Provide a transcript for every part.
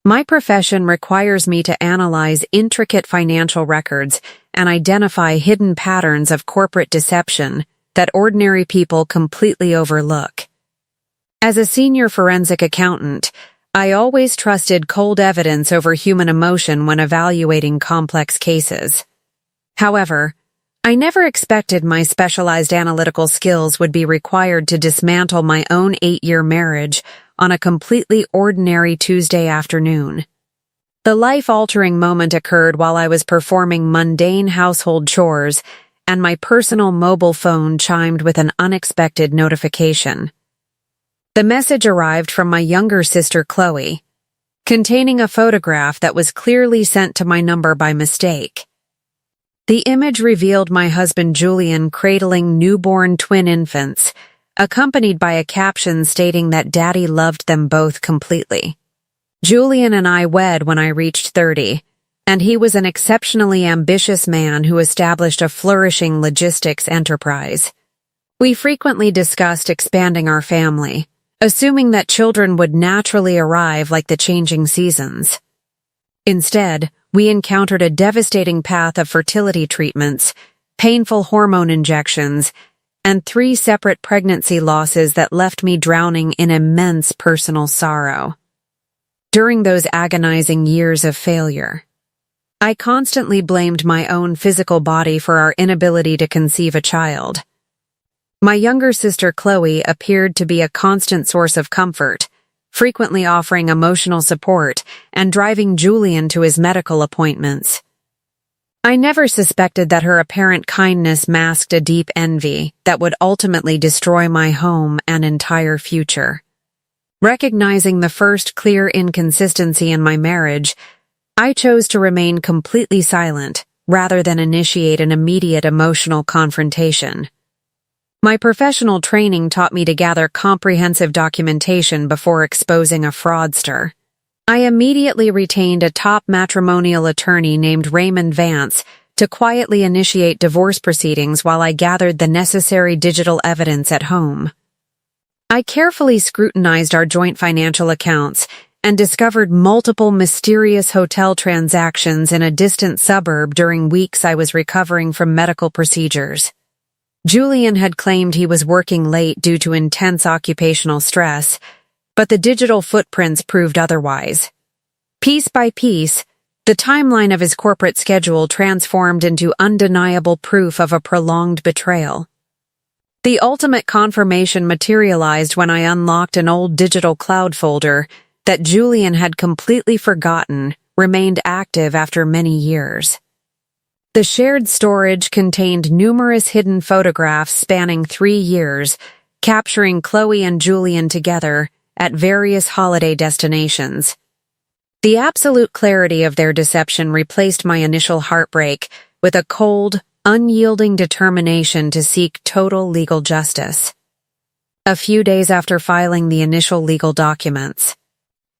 My profession requires me to analyze intricate financial records and identify hidden patterns of corporate deception that ordinary people completely overlook. As a senior forensic accountant, I always trusted cold evidence over human emotion when evaluating complex cases. However, I never expected my specialized analytical skills would be required to dismantle my own 8-year marriage on a completely ordinary Tuesday afternoon. The life-altering moment occurred while I was performing mundane household chores, and my personal mobile phone chimed with an unexpected notification. The message arrived from my younger sister Chloe, containing a photograph that was clearly sent to my number by mistake. The image revealed my husband Julian cradling newborn twin infants, accompanied by a caption stating that Daddy loved them both completely. Julian and I wed when I reached 30, and he was an exceptionally ambitious man who established a flourishing logistics enterprise. We frequently discussed expanding our family, assuming that children would naturally arrive like the changing seasons. Instead, we encountered a devastating path of fertility treatments, painful hormone injections, and 3 separate pregnancy losses that left me drowning in immense personal sorrow. During those agonizing years of failure, I constantly blamed my own physical body for our inability to conceive a child. My younger sister Chloe appeared to be a constant source of comfort, frequently offering emotional support and driving Julian to his medical appointments. I never suspected that her apparent kindness masked a deep envy that would ultimately destroy my home and entire future. Recognizing the first clear inconsistency in my marriage, I chose to remain completely silent rather than initiate an immediate emotional confrontation. My professional training taught me to gather comprehensive documentation before exposing a fraudster. I immediately retained a top matrimonial attorney named Raymond Vance to quietly initiate divorce proceedings while I gathered the necessary digital evidence at home. I carefully scrutinized our joint financial accounts and discovered multiple mysterious hotel transactions in a distant suburb during weeks I was recovering from medical procedures. Julian had claimed he was working late due to intense occupational stress, but the digital footprints proved otherwise. Piece by piece, the timeline of his corporate schedule transformed into undeniable proof of a prolonged betrayal. The ultimate confirmation materialized when I unlocked an old digital cloud folder that Julian had completely forgotten remained active after many years. The shared storage contained numerous hidden photographs spanning 3 years, capturing Chloe and Julian together at various holiday destinations. The absolute clarity of their deception replaced my initial heartbreak with a cold, unyielding determination to seek total legal justice. A few days after filing the initial legal documents,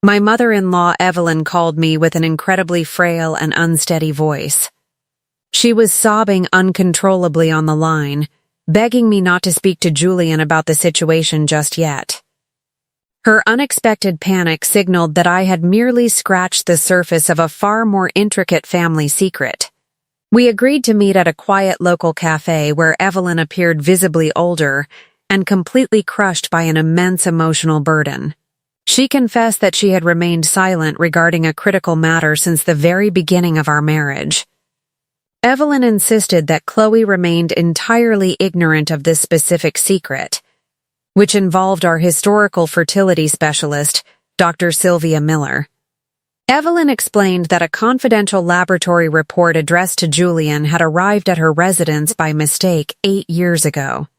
my mother-in-law Evelyn called me with an incredibly frail and unsteady voice. She was sobbing uncontrollably on the line, begging me not to speak to Julian about the situation just yet. Her unexpected panic signaled that I had merely scratched the surface of a far more intricate family secret. We agreed to meet at a quiet local cafe where Evelyn appeared visibly older and completely crushed by an immense emotional burden. She confessed that she had remained silent regarding a critical matter since the very beginning of our marriage. Evelyn insisted that Chloe remained entirely ignorant of this specific secret, which involved our historical fertility specialist, Dr. Sylvia Miller. Evelyn explained that a confidential laboratory report addressed to Julian had arrived at her residence by mistake 8 years ago.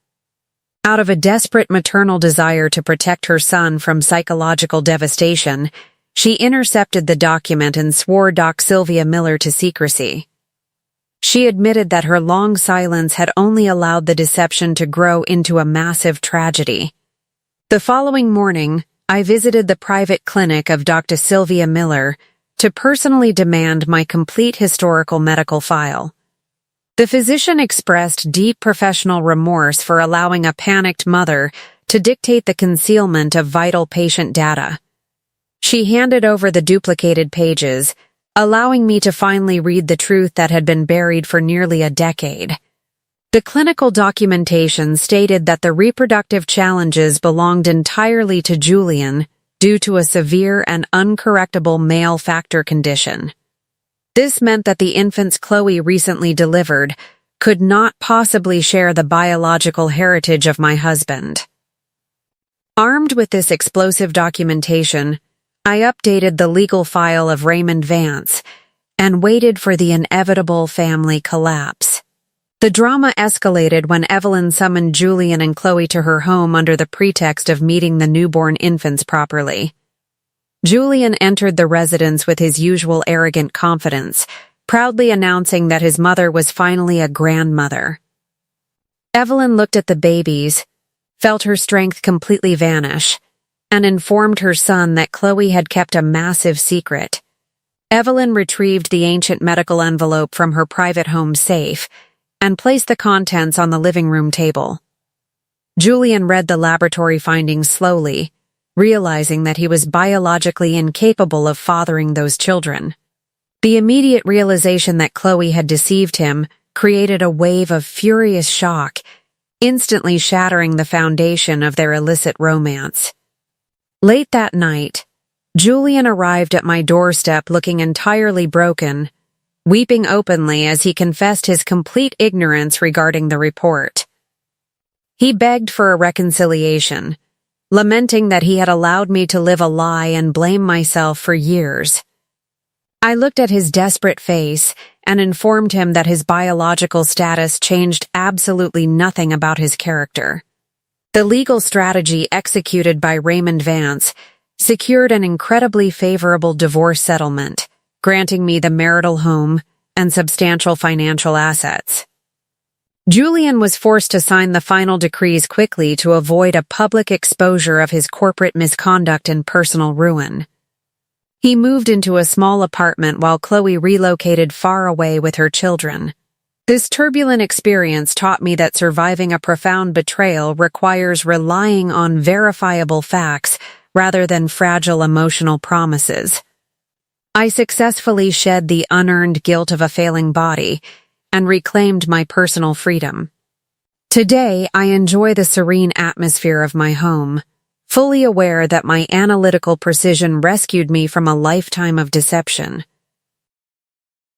Out of a desperate maternal desire to protect her son from psychological devastation, she intercepted the document and swore Doc Sylvia Miller to secrecy. She admitted that her long silence had only allowed the deception to grow into a massive tragedy. The following morning, I visited the private clinic of Dr. Sylvia Miller to personally demand my complete historical medical file. The physician expressed deep professional remorse for allowing a panicked mother to dictate the concealment of vital patient data. She handed over the duplicated pages, allowing me to finally read the truth that had been buried for nearly a decade. The clinical documentation stated that the reproductive challenges belonged entirely to Julian due to a severe and uncorrectable male factor condition. This meant that the infants Chloe recently delivered could not possibly share the biological heritage of my husband. Armed with this explosive documentation, I updated the legal file of Raymond Vance and waited for the inevitable family collapse. The drama escalated when Evelyn summoned Julian and Chloe to her home under the pretext of meeting the newborn infants properly. Julian entered the residence with his usual arrogant confidence, proudly announcing that his mother was finally a grandmother. Evelyn looked at the babies, felt her strength completely vanish, and informed her son that Chloe had kept a massive secret. Evelyn retrieved the ancient medical envelope from her private home safe and placed the contents on the living room table. Julian read the laboratory findings slowly, realizing that he was biologically incapable of fathering those children. The immediate realization that Chloe had deceived him created a wave of furious shock, instantly shattering the foundation of their illicit romance. Late that night, Julian arrived at my doorstep looking entirely broken, weeping openly as he confessed his complete ignorance regarding the report. He begged for a reconciliation, lamenting that he had allowed me to live a lie and blame myself for years. I looked at his desperate face and informed him that his biological status changed absolutely nothing about his character. The legal strategy executed by Raymond Vance secured an incredibly favorable divorce settlement, granting me the marital home and substantial financial assets. Julian was forced to sign the final decrees quickly to avoid a public exposure of his corporate misconduct and personal ruin. He moved into a small apartment while Chloe relocated far away with her children. This turbulent experience taught me that surviving a profound betrayal requires relying on verifiable facts rather than fragile emotional promises. I successfully shed the unearned guilt of a failing body and reclaimed my personal freedom. Today, I enjoy the serene atmosphere of my home, fully aware that my analytical precision rescued me from a lifetime of deception.